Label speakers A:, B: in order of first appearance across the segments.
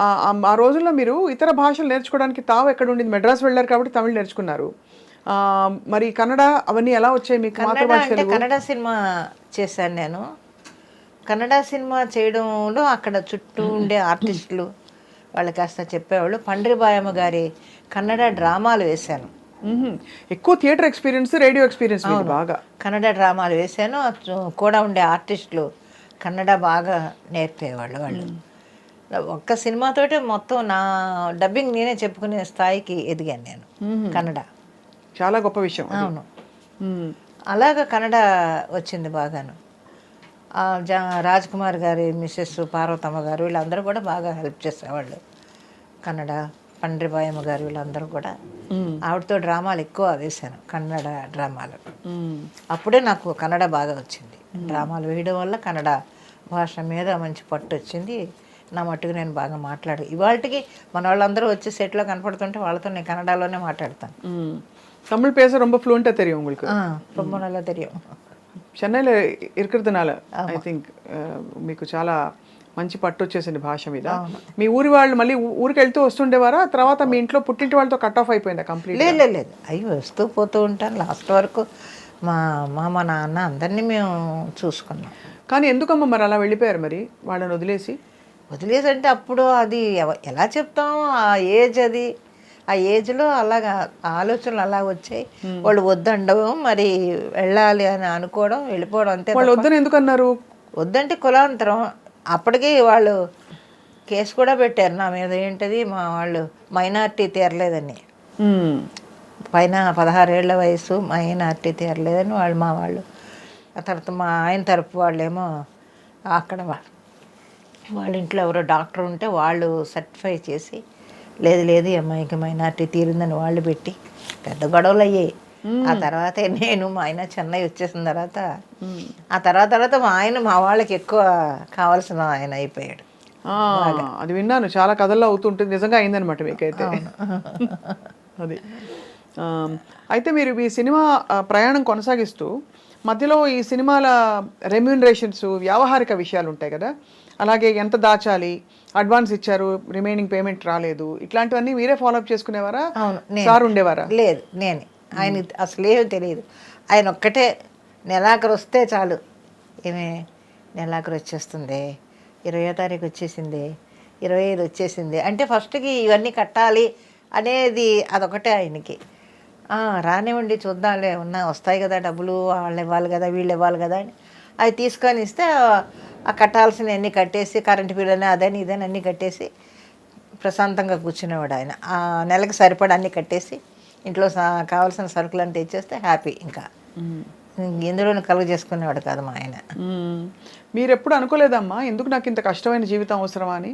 A: ఆ రోజుల్లో మీరు ఇతర భాషలు నేర్చుకోవడానికి తావు ఎక్కడ ఉండింది? మెడ్రాస్ వెళ్ళారు కాబట్టి తమిళ్ నేర్చుకున్నారు. మరి కన్నడ అవన్నీ ఎలా వచ్చాయి మీకు?
B: కన్నడ
A: మాతృభాష
B: అంటే
A: తెలుగు.
B: కన్నడ సినిమా చేశాను నేను. కన్నడ సినిమా చేయడంలో అక్కడ చుట్టూ ఉండే ఆర్టిస్టులు వాళ్ళు కాస్త చెప్పేవాళ్ళు. పండ్రిబాయమ్మ గారి కన్నడ డ్రామాలు వేశాను.
A: మ్మ్. ఎక్కువ థియేటర్ ఎక్స్పీరియన్స్, రేడియో ఎక్స్పీరియన్స్ మీకు బాగా.
B: కన్నడ డ్రామాలు వేశాను. కూడా ఉండే ఆర్టిస్టులు కన్నడ బాగా నేర్పేవాళ్ళు వాళ్ళు. ఒక్క సినిమాతోటే మొత్తం నా డబ్బింగ్ నేనే చెప్పుకునే స్థాయికి ఎదిగాను నేను కన్నడ.
A: చాలా గొప్ప విషయం అది.
B: అవును.
A: మ్మ్.
B: అలాగ కన్నడ వచ్చింది బాగాను. రాజ్ కుమార్ గారి మిస్సెస్ పార్వతమ్మ గారు వీళ్ళందరూ కూడా బాగా హెల్ప్ చేసేవాళ్ళు. కన్నడ పండ్రిబాయమ్మ గారు వీళ్ళందరూ కూడా ఆవిడతో డ్రామాలు ఎక్కువ వేశాను, కన్నడ డ్రామాలు. అప్పుడే నాకు కన్నడ బాగా వచ్చింది. డ్రామాలు వేయడం వల్ల కన్నడ భాష మీద మంచి పట్టు వచ్చింది. నా మట్టుకు నేను బాగా మాట్లాడు. ఇవాళకి మన వాళ్ళందరూ వచ్చి సెట్లో కనపడుతుంటే వాళ్ళతో నేను కన్నడలోనే మాట్లాడతాను.
A: தமிழ் பேச ரொம்ப ஃப்ளூயண்டா தெரியும் உங்களுக்கு?
B: ரொம்ப நல்லா தெரியும்.
A: చెన్నైలో ఇరుకుతునాల ఐ థింక్ మీకు చాలా మంచి పట్టు వచ్చేసింది భాష మీద. మీ ఊరి వాళ్ళు మళ్ళీ ఊరికి వెళ్తూ వస్తుండేవారా? తర్వాత మీ ఇంట్లో పుట్టింటి వాళ్ళతో కట్ ఆఫ్ అయిపోయిందా కంప్లీట్?
B: లేదు అవి వస్తూ పోతూ ఉంటాను. లాస్ట్ వరకు మా అమ్మ నాన్న అందరినీ మేము చూసుకున్నాం.
A: కానీ ఎందుకమ్మా మరి అలా వెళ్ళిపోయారు మరి వాళ్ళని వదిలేసి?
B: అంటే అప్పుడు అది ఎలా చెప్తాం, ఆ ఏజ్ అది, ఆ ఏజ్లో అలాగా ఆలోచనలు అలా వచ్చాయి. వాళ్ళు వద్దండవు, మరి వెళ్ళాలి అని అనుకోవడం, వెళ్ళిపోవడం అంతే.
A: వాళ్ళు వద్దని ఎందుకు అన్నారు?
B: వద్దంటే కులాంతరం. అప్పటికి వాళ్ళు కేసు కూడా పెట్టారు నా మీద. ఏంటది, మా వాళ్ళు మైనార్టీ తీరలేదని, పైన 16 ఏళ్ల వయసు మైనార్టీ తీరలేదని వాళ్ళు మా వాళ్ళు. ఆ తర్వాత మా ఆయన తరపు వాళ్ళేమో అక్కడ వాళ్ళ ఇంట్లో ఎవరో డాక్టర్ ఉంటే వాళ్ళు సర్టిఫై చేసి లేదు ఈ అమ్మాయికి మైనార్టీ తీరిందని వాళ్ళు పెట్టి పెద్ద గొడవలు అయ్యాయి. ఆ తర్వాత నేను మా ఆయన చెన్నై వచ్చేసిన తర్వాత మా ఆయన మా వాళ్ళకి ఎక్కువ కావాల్సిన ఆయన అయిపోయాడు.
A: అది విన్నాను, చాలా కథల్లో అవుతుంటుంది. నిజంగా అయిందనమాట మీకైతే అది. అయితే మీరు ఈ సినిమా ప్రయాణం కొనసాగిస్తూ మధ్యలో ఈ సినిమాల రెమ్యూనరేషన్స్, వ్యావహారిక విషయాలు ఉంటాయి కదా, అలాగే ఎంత దాచాలి, అడ్వాన్స్ ఇచ్చారు రిమైనింగ్ పేమెంట్ రాలేదు, ఇట్లాంటివన్నీ మీరే ఫాలోఅప్ చేసుకునేవారా? సార్ ఉండేవారా?
B: లేదు, నేనే. ఆయన అసలు ఏమీ తెలియదు. ఆయన ఒక్కటే నెలాఖరు వస్తే చాలు, ఏమే నెలాఖరు వచ్చేస్తుంది, 20వ తారీఖు వచ్చేసింది, 25 వచ్చేసింది అంటే ఫస్ట్కి ఇవన్నీ కట్టాలి అనేది అదొకటే ఆయనకి. రానివ్వండి చూద్దాంలే, వస్తాయి కదా డబ్బులు, వాళ్ళు ఇవ్వాలి కదా వీళ్ళు ఇవ్వాలి కదా అని అవి తీసుకొని ఇస్తే ఆ కట్టాల్సిన అన్నీ కట్టేసి, కరెంటు బిల్లు అని అదని ఇదని అన్నీ కట్టేసి ప్రశాంతంగా కూర్చునేవాడు ఆయన. ఆ నెలకు సరిపడా అన్నీ కట్టేసి ఇంట్లో కావాల్సిన సరుకులను తెచ్చేస్తే హ్యాపీ. ఇంకా ఎందులోనూ కలుగు చేసుకునేవాడు కాదు మా ఆయన.
A: మీరు ఎప్పుడు అనుకోలేదమ్మా ఎందుకు నాకు ఇంత కష్టమైన జీవితం అవసరమా అని?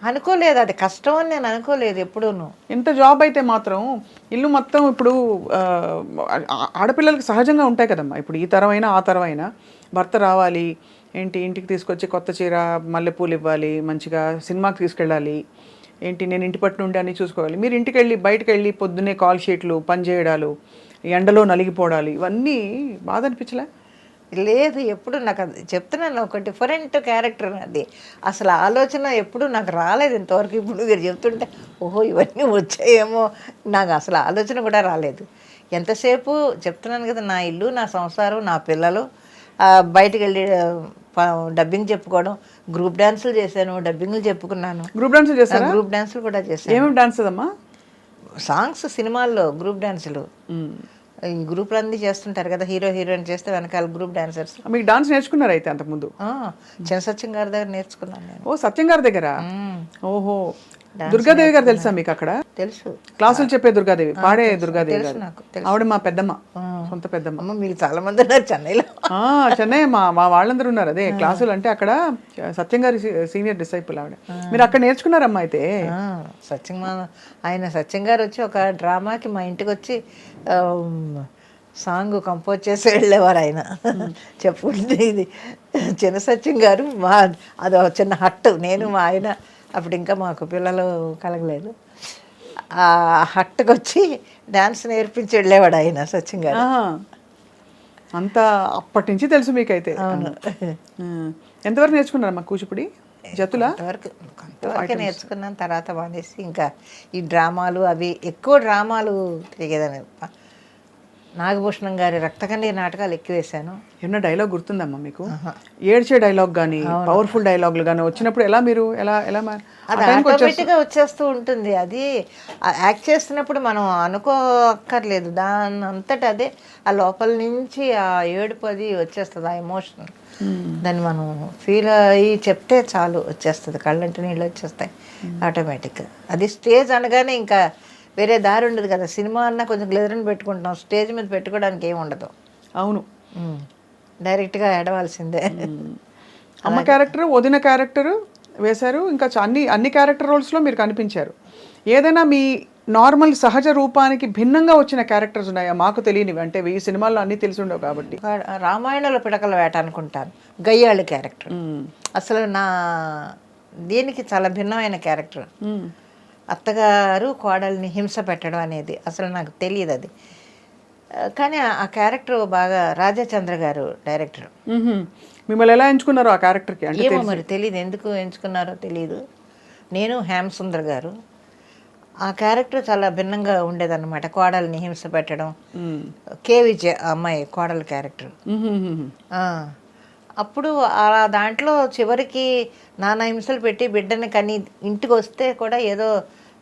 B: అనుకోలేదు, అది కష్టం అని నేను అనుకోలేదు ఎప్పుడూను.
A: ఎంత జాబ్ అయితే మాత్రం ఇల్లు మొత్తం ఇప్పుడు ఆడపిల్లలకి సహజంగా ఉంటాయి కదమ్మా. ఇప్పుడు ఈ తరమైనా ఆ తరమైనా భర్త రావాలి, ఏంటి ఇంటికి తీసుకొచ్చి కొత్త చీర మల్లెపూలు ఇవ్వాలి, మంచిగా సినిమాకి తీసుకెళ్ళాలి, ఏంటి నేను ఇంటి పట్టు నుండి అన్నీ చూసుకోవాలి. మీరు ఇంటికి వెళ్ళి బయటకు వెళ్ళి పొద్దున్నే కాల్ షీట్లు పని చేయడాలు, ఎండలో నలిగిపోవడాలు, ఇవన్నీ బాధ అనిపించలే?
B: లేదు, ఎప్పుడు నాకు అది చెప్తున్నాను, ఒక డిఫరెంట్ క్యారెక్టర్ అది. అసలు ఆలోచన ఎప్పుడు నాకు రాలేదు ఇంతవరకు. ఇప్పుడు మీరు చెప్తుంటే ఓహో ఇవన్నీ వచ్చాయేమో, నాకు అసలు ఆలోచన కూడా రాలేదు. ఎంతసేపు చెప్తున్నాను కదా, నా ఇల్లు, నా సంసారం, నా పిల్లలు, బయటకు వెళ్ళి డబ్బింగ్ చెప్పుకోవడం, గ్రూప్ డాన్సులు చేశాను, డబ్బింగ్లు చెప్పుకున్నాను.
A: గ్రూప్ డాన్సులు చేశాను?
B: గ్రూప్ డాన్సులు కూడా చేశాను.
A: ఏమేమి డాన్స్ అమ్మా?
B: సాంగ్స్, సినిమాల్లో గ్రూప్ డాన్సులు. ఈ గ్రూప్లు అన్నీ చేస్తుంటారు కదా, హీరో హీరోయిన్ చేస్తే వెనకాల గ్రూప్ డాన్సర్స్.
A: మీకు డాన్స్ నేర్చుకున్నారు అయితే అంతకుముందు?
B: చిన్న సత్యం గారి దగ్గర నేర్చుకున్నాను నేను.
A: ఓ, సత్యం గారి దగ్గర? ఓహో. దుర్గాదేవి గారు తెలుసా మీకు? అక్కడ
B: తెలుసు,
A: క్లాసులు చెప్పే దుర్గాదేవి, పాడే దుర్గాదేవి గారు.
B: నాకు
A: ఆవిడ మా పెద్దమ్మ, సొంత పెద్దమ్మ.
B: మీకు చాలా మంది ఉన్నారు చెన్నైలో.
A: చెన్నై మా వాళ్ళందరూ ఉన్నారు. అదే క్లాసులు అంటే అక్కడ సత్యం గారి సీనియర్ డిసైపుల్ ఆవిడ. మీరు అక్కడ నేర్చుకున్నారమ్మా అయితే?
B: సత్యం గారు వచ్చి ఒక డ్రామాకి మా ఇంటికి వచ్చి సాంగ్ కంపోజ్ చేసి వెళ్ళేవారు ఆయన. చెప్పుకుంటే ఇది చిన్న సత్యం గారు అది ఒక చిన్న హట్టు. నేను మా ఆయన అప్పుడు ఇంకా మాకు పిల్లలు కలగలేదు. ఆ హట్టుకు వచ్చి డ్యాన్స్ నేర్పించి వెళ్ళేవాడు ఆయన సత్యం గారు.
A: అంతా అప్పటి నుంచి తెలుసు మీకైతే?
B: అవును.
A: ఎంతవరకు నేర్చుకున్నారమ్మా కూచిపూడి? జతులా?
B: కొంతవరకే నేర్చుకున్నాను, తర్వాత మానేసి ఇంకా ఈ డ్రామాలు అవి ఎక్కువ డ్రామాలు తిరిగేదాన్ని. నాగభూషణం గారి రక్తకన్నీరు నాటకాలు ఎక్కువ వేశాను.
A: ఏమన్నా డైలాగ్ గుర్తుందమ్మా మీకు? ఏడ్చే డైలాగ్ కానీ పవర్ఫుల్ డైలాగులు కానీ వచ్చినప్పుడు ఎలా మీరు ఎలా ఎలా
B: అది ఆటోమేటిక్గా వచ్చేస్తూ ఉంటుంది. అది యాక్ట్ చేస్తున్నప్పుడు మనం అనుకోక్కర్లేదు, దాని అంతటా అదే ఆ లోపల నుంచి ఆ ఏడుపు అది వచ్చేస్తుంది, ఆ ఎమోషన్. దాన్ని మనం ఫీల్ అయ్యి చెప్తే చాలు వచ్చేస్తుంది, కళ్ళంటి నీళ్ళు వచ్చేస్తాయి ఆటోమేటిక్గా. అది స్టేజ్ అనగానే ఇంకా వేరే దారి ఉండదు కదా. సినిమా అన్నా కొంచెం గ్లెజర్ని పెట్టుకుంటాం, స్టేజ్ మీద పెట్టుకోవడానికి ఏమి ఉండదు.
A: అవును,
B: డైరెక్ట్గా ఏడవలసిందే.
A: అమ్మ క్యారెక్టర్, వదిన క్యారెక్టర్ వేశారు, ఇంకా అన్ని క్యారెక్టర్ రోల్స్లో మీరు కనిపించారు. ఏదైనా మీ నార్మల్ సహజ రూపానికి భిన్నంగా వచ్చిన క్యారెక్టర్స్ ఉన్నాయా మాకు తెలియనివి? అంటే ఈ సినిమాల్లో అన్నీ తెలిసి ఉండవు కాబట్టి.
B: రామాయణంలో పిడకల వేట అనుకుంటాను, గయ్యాళి క్యారెక్టర్ అసలు నా దీనికి చాలా భిన్నమైన క్యారెక్టర్. అత్తగారు కోడల్ని హింస పెట్టడం అనేది అసలు నాకు తెలియదు అది. కానీ ఆ క్యారెక్టర్ బాగా రాజాచంద్ర గారు డైరెక్టర్.
A: మిమ్మల్ని ఎలా ఎంచుకున్నారో ఆ క్యారెక్టర్కి? అంటే
B: ఏమో మరి తెలియదు, ఎందుకు ఎంచుకున్నారో తెలియదు. నేను హేమసుందర్ గారు ఆ క్యారెక్టర్ చాలా భిన్నంగా ఉండేదన్నమాట. కోడల్ని హింస పెట్టడం, కే విజయ అమ్మాయి కోడల క్యారెక్టర్. అప్పుడు ఆ దాంట్లో చివరికి నానా హింసలు పెట్టి బిడ్డని కని ఇంటికి వస్తే కూడా ఏదో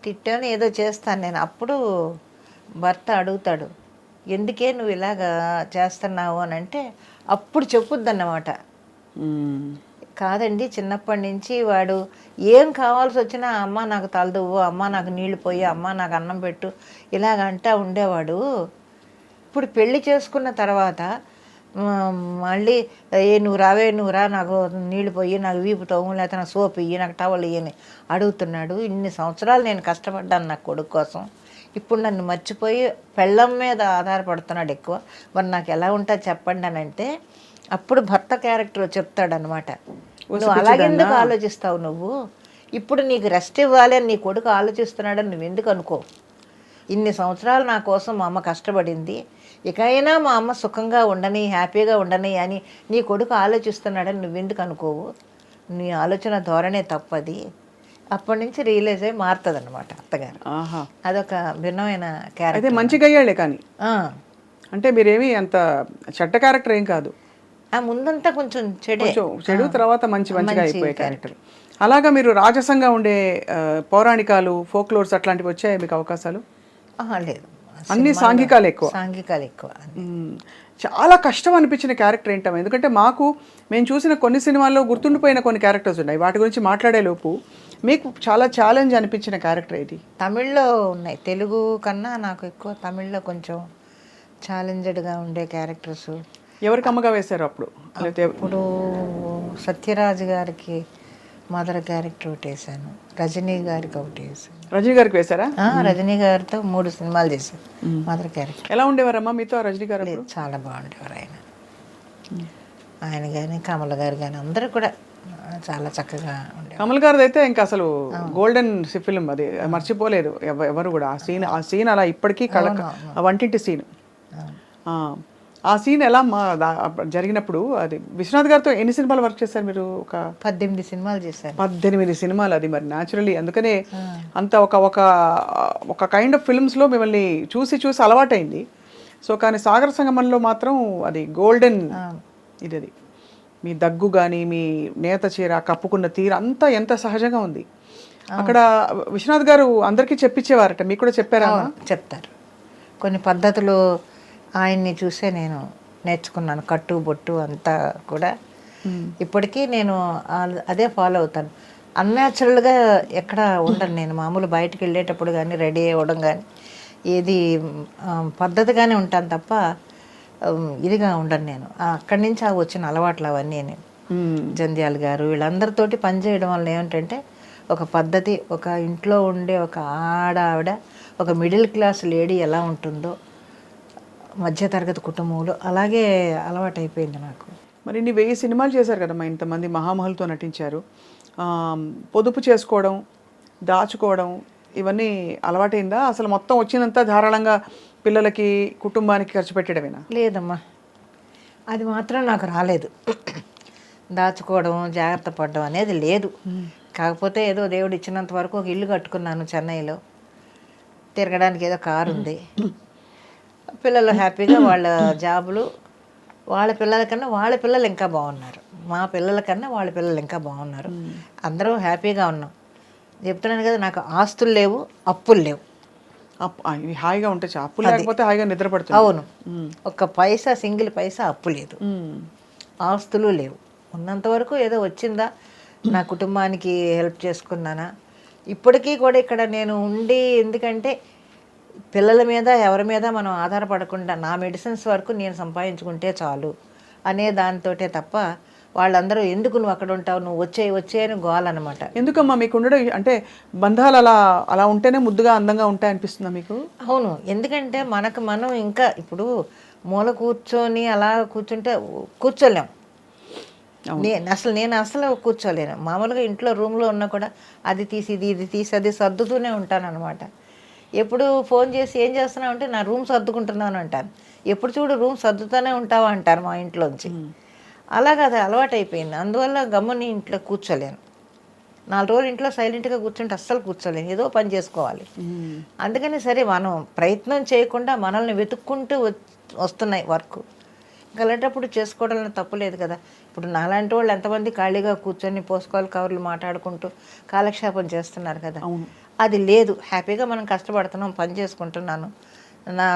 B: తిట్టాను, ఏదో చేస్తాను నేను. అప్పుడు భర్త అడుగుతాడు, ఎందుకే నువ్వు ఇలాగా చేస్తున్నావు అని అంటే అప్పుడు చెప్పుద్దన్నమాట. కాదండి, చిన్నప్పటి నుంచి వాడు ఏం కావాల్సి వచ్చినా అమ్మ నాకు తలదువ్వు, అమ్మ నాకు నీళ్లు పోయి, అమ్మ నాకు అన్నం పెట్టు ఇలాగంటా ఉండేవాడు. ఇప్పుడు పెళ్లి చేసుకున్న తర్వాత మళ్ళీ నువ్వు రా నాకు నీళ్ళు పోయి, నాకు వీపు తవ్వు, లేకపోతే నాకు సోపు ఇయ్యి, నాకు టవల్ ఇయ్యని అడుగుతున్నాడు. ఇన్ని సంవత్సరాలు నేను కష్టపడ్డాను నా కొడుకు కోసం, ఇప్పుడు నన్ను మర్చిపోయి పెళ్ళం మీద ఆధారపడుతున్నాడు ఎక్కువ. మరి నాకు ఎలా ఉంటుంది చెప్పండి అని అంటే అప్పుడు భర్త క్యారెక్టర్ చెప్తాడనమాట, నువ్వు అలాగెందుకు ఆలోచిస్తావు, నువ్వు ఇప్పుడు నీకు రెస్ట్ ఇవ్వాలి అని నీ కొడుకు ఆలోచిస్తున్నాడని నువ్వు ఎందుకు అనుకో. ఇన్ని సంవత్సరాలు నా కోసం మా అమ్మ కష్టపడింది, ఇకైనా మా అమ్మ సుఖంగా ఉండని, హ్యాపీగా ఉండని అని నీ కొడుకు ఆలోచిస్తున్నాడని నువ్వెందుకు అనుకోవు, నీ ఆలోచన ధోరణే తప్పది. అప్పటి నుంచి రియలైజ్ అయ్యి మారుతుంది అనమాట అత్తగారు. అదొక భిన్నమైన క్యారెక్టర్.
A: అయితే మంచి గయ్యాళ్ళే కానీ, అంటే మీరేమి అంత చెడ్డ క్యారెక్టర్ ఏం కాదు.
B: ముందంతా కొంచెం
A: చెడు, తర్వాత మంచిగా అయిపోయే క్యారెక్టర్. అలాగా మీరు రాజసంగా ఉండే పౌరాణికాలు, ఫోక్లోర్స్ అట్లాంటివి వచ్చాయి మీకు అవకాశాలు?
B: లేదు,
A: అన్ని సాంఘికాలు ఎక్కువ. చాలా కష్టం అనిపించిన క్యారెక్టర్ ఏంటమ్మా? ఎందుకంటే మేము చూసిన కొన్ని సినిమాల్లో గుర్తుండిపోయిన కొన్ని క్యారెక్టర్స్ ఉన్నాయి, వాటి గురించి మాట్లాడే లోపు మీకు చాలా ఛాలెంజ్ అనిపించిన క్యారెక్టర్ ఏది?
B: తమిళ్లో ఉన్నాయి, తెలుగు కన్నా నాకు ఎక్కువ తమిళ్లో కొంచెం ఛాలెంజ్డ్గా ఉండే క్యారెక్టర్స్.
A: ఎవరికి అమ్మగా వేశారు అప్పుడు?
B: ఇప్పుడు సత్యరాజు గారికి మదర్ క్యారెక్టర్ ఒకటి వేసాను, రజనీ గారికి ఒకటి వేసాను.
A: రజనీ గారికి వేశారా?
B: రజనీ గారితో 3 సినిమాలు చేశాను మదర్ క్యారెక్టర్.
A: ఎలా ఉండేవారమ్మా మీతో రజనీ గారు?
B: చాలా బాగుండేవారు ఆయన కానీ కమల్ గారు కానీ అందరూ కూడా చాలా చక్కగా ఉండేవారు.
A: కమల్ గారిది అయితే ఇంకా అసలు గోల్డెన్ ఫిల్మ్, అది మర్చిపోలేదు ఎవరు కూడా. ఆ సీన్ అలా ఇప్పటికీ వంటింటి సీన్, ఆ సీన్ ఎలా జరిగినప్పుడు. అది విశ్వనాథ్ గారితో ఎన్ని సినిమాలు వర్క్ చేశారు మీరు? ఒక
B: 18 సినిమాలు చేశారు.
A: 18 సినిమాలు. అది మరి న్యాచురలీ అందుకనే అంత ఒక కైండ్ ఆఫ్ ఫిల్మ్స్లో మిమ్మల్ని చూసి అలవాటైంది. సో కానీ సాగర సంగమంలో మాత్రం అది గోల్డెన్ ఇది. మీ దగ్గు కానీ, మీ నేత చీర కప్పుకున్న తీరు అంతా ఎంత సహజంగా ఉంది. అక్కడ విశ్వనాథ్ గారు అందరికీ చెప్పించేవారట, మీకు కూడా చెప్పారా?
B: చెప్తారు. కొన్ని పద్ధతులు ఆయన్ని చూసే నేను నేర్చుకున్నాను, కట్టు బొట్టు అంతా కూడా. ఇప్పటికీ నేను అదే ఫాలో అవుతాను. అన్యాచురల్గా ఎక్కడ ఉండను నేను. మామూలు బయటకు వెళ్ళేటప్పుడు కానీ, రెడీ అవ్వడం కానీ, ఏది పద్ధతిగానే ఉంటాను తప్ప ఇదిగా ఉండను నేను. అక్కడి నుంచి వచ్చిన అలవాట్లు అవన్నీ. నేను జంధ్యాల గారు వీళ్ళందరితోటి పనిచేయడం వల్ల ఏమిటంటే ఒక పద్ధతి, ఒక ఇంట్లో ఉండే ఒక ఆవిడ, ఒక మిడిల్ క్లాస్ లేడీ ఎలా ఉంటుందో, మధ్యతరగతి కుటుంబంలో అలాగే అలవాటు అయిపోయింది నాకు.
A: మరి ఇన్ని 1000 సినిమాలు చేశారు కదమ్మా, ఇంతమంది మహామహులతో నటించారు. పొదుపు చేసుకోవడం, దాచుకోవడం ఇవన్నీ అలవాటైందా? అసలు మొత్తం వచ్చినంత ధారాళంగా పిల్లలకి, కుటుంబానికి ఖర్చు పెట్టడమేనా?
B: లేదమ్మా, అది మాత్రం నాకు రాలేదు. దాచుకోవడం జాగ్రత్త పడడం అనేది లేదు. కాకపోతే ఏదో దేవుడు ఇచ్చినంత వరకు ఒక ఇల్లు కట్టుకున్నాను చెన్నైలో, తిరగడానికి ఏదో కారు ఉంది, పిల్లలు హ్యాపీగా వాళ్ళ జాబులు, వాళ్ళ పిల్లల కన్నా వాళ్ళ పిల్లలు ఇంకా బాగున్నారు, మా పిల్లల కన్నా వాళ్ళ పిల్లలు ఇంకా బాగున్నారు, అందరూ హ్యాపీగా ఉన్నాం. చెప్తున్నాను కదా, నాకు ఆస్తులు లేవు, అప్పులు లేవు.
A: ఇవి హాయిగా ఉంటే అప్పు లేకపోతే హాయిగా నిద్రపడుతుంది.
B: అవును, ఒక్క పైసా, సింగిల్ పైసా అప్పు లేదు, ఆస్తులు లేవు. ఉన్నంత వరకు ఏదో వచ్చిందా, నా కుటుంబానికి హెల్ప్ చేసుకున్నానా. ఇప్పటికీ కూడా ఇక్కడ నేను ఉండి, ఎందుకంటే పిల్లల మీద ఎవరి మీద మనం ఆధారపడకుండా నా మెడిసిన్స్ వరకు నేను సంపాదించుకుంటే చాలు అనే దానితోటే తప్ప, వాళ్ళందరూ ఎందుకు నువ్వు అక్కడ ఉంటావు, నువ్వు వచ్చే అని గోలన్నమాట.
A: ఎందుకమ్మా మీకు ఉండడం, అంటే బంధాలు అలా అలా ఉంటేనే ముద్దుగా అందంగా ఉంటాయి అనిపిస్తుందా మీకు?
B: అవును, ఎందుకంటే మనకు మనం ఇంకా ఇప్పుడు మూల కూర్చొని అలా కూర్చుంటే కూర్చోలేం. నేను అసలు కూర్చోలేను. మామూలుగా ఇంట్లో రూమ్లో ఉన్నా కూడా అది తీసి ఇది తీసి అది సర్దుతూనే ఉంటాను అనమాట. ఎప్పుడు ఫోన్ చేసి ఏం చేస్తున్నావు అంటే నా రూమ్ సర్దుకుంటున్నాను అంటాను. ఎప్పుడు చూడు రూమ్ సర్దుతూనే ఉంటావా అంటారు మా ఇంట్లోంచి. అలాగే అది అలవాటు అయిపోయింది. అందువల్ల గమ్ముని ఇంట్లో కూర్చోలేను. 4 రోజులు ఇంట్లో సైలెంట్గా కూర్చుంటే అస్సలు కూర్చోలేను, ఏదో పని చేసుకోవాలి. అందుకని సరే మనం ప్రయత్నం చేయకుండా మనల్ని వెతుక్కుంటూ వస్తున్నాయి వర్క్. అలాంటప్పుడు చేసుకోవడంలో తప్పులేదు కదా. ఇప్పుడు నాలాంటి వాళ్ళు ఎంతమంది ఖాళీగా కూర్చొని పోసుకోవాలి కవర్లు మాట్లాడుకుంటూ కాలక్షేపం చేస్తున్నారు కదా. అది లేదు, హ్యాపీగా మనం కష్టపడుతున్నాం, పని చేసుకుంటున్నాను, నా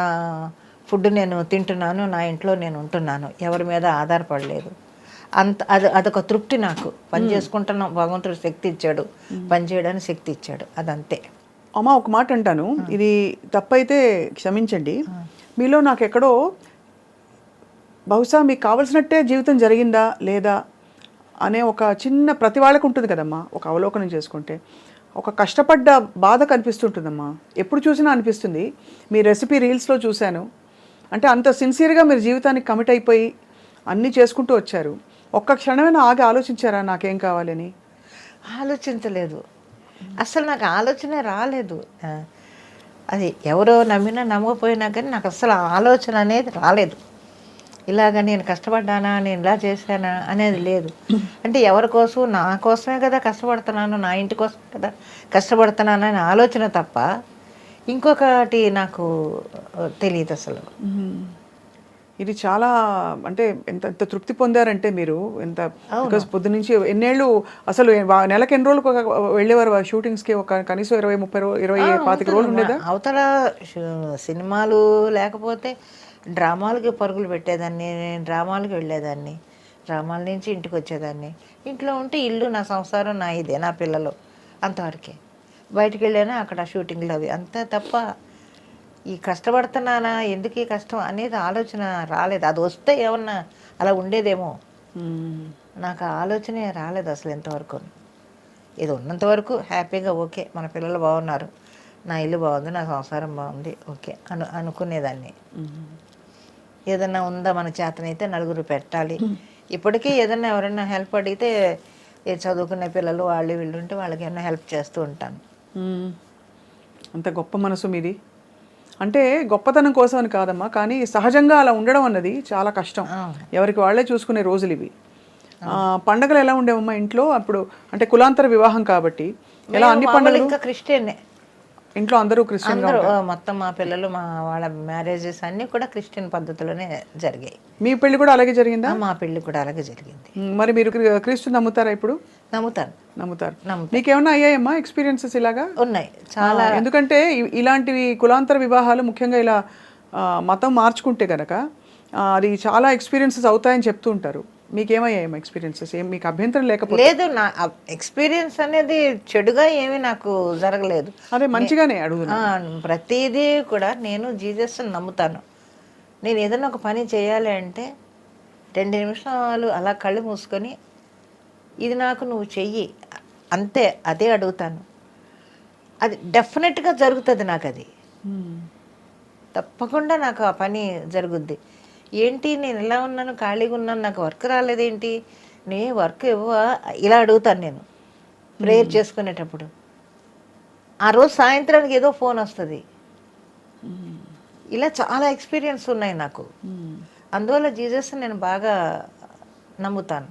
B: ఫుడ్ నేను తింటున్నాను, నా ఇంట్లో నేను ఉంటున్నాను, ఎవరి మీద ఆధారపడలేదు. అదొక తృప్తి నాకు. పని చేసుకుంటున్నాం, భగవంతుడు శక్తి ఇచ్చాడు, పని చేయడానికి శక్తి ఇచ్చాడు, అదంతే.
A: అమ్మ ఒక మాట అంటాను, ఇది తప్పైతే క్షమించండి. మీలో నాకు ఎక్కడో బహుశా మీకు కావలసినట్టే జీవితం జరిగిందా లేదా అనే ఒక చిన్న, ప్రతి వాళ్ళకు ఉంటుంది కదమ్మా ఒక అవలోకనం చేసుకుంటే, ఒక కష్టపడ్డ బాధ కనిపిస్తుంటుందమ్మా. ఎప్పుడు చూసినా అనిపిస్తుంది. మీ రెసిపీ రీల్స్లో చూశాను, అంటే అంత సిన్సియర్గా మీరు జీవితానికి కమిట్ అయిపోయి అన్నీ చేసుకుంటూ వచ్చారు. ఒక్క క్షణమైనా ఆగి ఆలోచించారా నాకేం కావాలని?
B: ఆలోచించలేదు అసలు, నాకు ఆలోచనే రాలేదు. అది ఎవరో నమ్మినా నమ్మకపోయినా కానీ నాకు అసలు ఆలోచన అనేది రాలేదు. ఇలాగ నేను కష్టపడ్డానా, నేను ఇలా చేశానా అనేది లేదు. అంటే ఎవరి కోసం, నా కోసమే కదా కష్టపడుతున్నాను, నా ఇంటి కోసం కదా కష్టపడుతున్నాను అనే ఆలోచన తప్ప ఇంకొకటి నాకు తెలియదు అసలు.
A: ఇది చాలా, అంటే ఎంత ఎంత తృప్తి పొందారంటే మీరు, ఎంత బికాస్ పొద్దు నుంచి ఎన్నేళ్ళు అసలు నెలకు ఎన్ని రోజులు వెళ్ళేవారు షూటింగ్స్కి? ఒక కనీసం 20-30 25 రోజులు ఉండేదా?
B: అవతల సినిమాలు లేకపోతే డ్రామాలకి పరుగులు పెట్టేదాన్ని, నేను డ్రామాలకు వెళ్ళేదాన్ని, డ్రామాల నుంచి ఇంటికి వచ్చేదాన్ని. ఇంట్లో ఉంటే ఇల్లు, నా సంసారం, నా ఇదే, నా పిల్లలు, అంతవరకే. బయటికి వెళ్ళానా అక్కడ షూటింగ్లు అవి, అంతే తప్ప ఈ కష్టపడుతున్నానా, ఎందుకు ఈ కష్టం అనేది ఆలోచన రాలేదు. అది వస్తే ఏమన్నా అలా ఉండేదేమో, నాకు ఆలోచనే రాలేదు అసలు ఇంతవరకు. ఇది ఉన్నంతవరకు హ్యాపీగా ఓకే, మన పిల్లలు బాగున్నారు, నా ఇల్లు బాగుంది, నా సంసారం బాగుంది, ఓకే అనుకునేదాన్ని. ఏదన్నా ఉందా మన చేతనైతే నలుగురు పెట్టాలి. ఇప్పటికీ ఏదన్నా ఎవరైనా హెల్ప్ అడిగితే, చదువుకునే పిల్లలు వాళ్ళు వీళ్ళు ఉంటే వాళ్ళకి ఏమైనా హెల్ప్ చేస్తూ ఉంటాను.
A: అంత గొప్ప మనసు మీది. అంటే గొప్పతనం కోసం అని కాదమ్మా, కానీ సహజంగా అలా ఉండడం అన్నది చాలా కష్టం. ఎవరికి వాళ్ళే చూసుకునే రోజులు ఇవి. పండగలు ఎలా ఉండేవమ్మా ఇంట్లో అప్పుడు? అంటే కులాంతర వివాహం కాబట్టి ఎలా అన్ని పండుగలు?
B: ఇంకా క్రిస్టియన్
A: ఇంట్లో అందరూ క్రిస్టియన్?
B: అందరూ మొత్తం మా పిల్లలు, మా వాళ్ళ మ్యారేజెస్ అన్నీ కూడా క్రిస్టియన్ పద్ధతిలోనే జరిగాయి.
A: మీ పెళ్లి కూడా అలాగే జరిగిందా?
B: మా పెళ్లి కూడా అలాగే జరిగింది.
A: మరి మీరు క్రీస్తు నమ్ముతారా ఇప్పుడు?
B: నమ్ముతారు.
A: మీకేమన్నా అయ్యాయమ్మా ఎక్స్పీరియన్సెస్ ఇలాగా?
B: ఉన్నాయి చాలా.
A: ఎందుకంటే ఇలాంటివి కులాంతర వివాహాలు ముఖ్యంగా ఇలా మతం మార్చుకుంటే కనుక అది చాలా ఎక్స్పీరియన్సెస్ అవుతాయని చెప్తూ ఉంటారు. మీకేమయ్యాయమ్మా ఎక్స్పీరియన్సెస్? ఏం మీకు అభ్యంతరం లేకపోతే?
B: లేదు, నా ఎక్స్పీరియన్స్ అనేది చెడుగా ఏమీ నాకు జరగలేదు.
A: అదే మంచిగానే అడుగుతున్నా.
B: ప్రతిదీ కూడా నేను జీసస్ నమ్ముతాను. నేను ఏదైనా ఒక పని చేయాలి అంటే 2 నిమిషాలు అలా కళ్ళు మూసుకొని ఇది నాకు నువ్వు చెయ్యి అంతే, అదే అడుగుతాను. అది డెఫినెట్గా జరుగుతుంది నాకు. అది తప్పకుండా నాకు ఆ పని జరుగుద్ది. ఏంటి నేను ఇలా ఉన్నాను, ఖాళీగా ఉన్నాను, నాకు వర్క్ రాలేదేంటి, నే వర్క్ ఇవ్వవా, ఇలా అడుగుతాను నేను ప్రేయర్ చేసుకునేటప్పుడు. ఆ రోజు సాయంత్రానికి ఏదో ఫోన్ వస్తుంది. ఇలా చాలా ఎక్స్పీరియన్స్ ఉన్నాయి నాకు. అందువల్ల జీసస్ నేను బాగా నమ్ముతాను.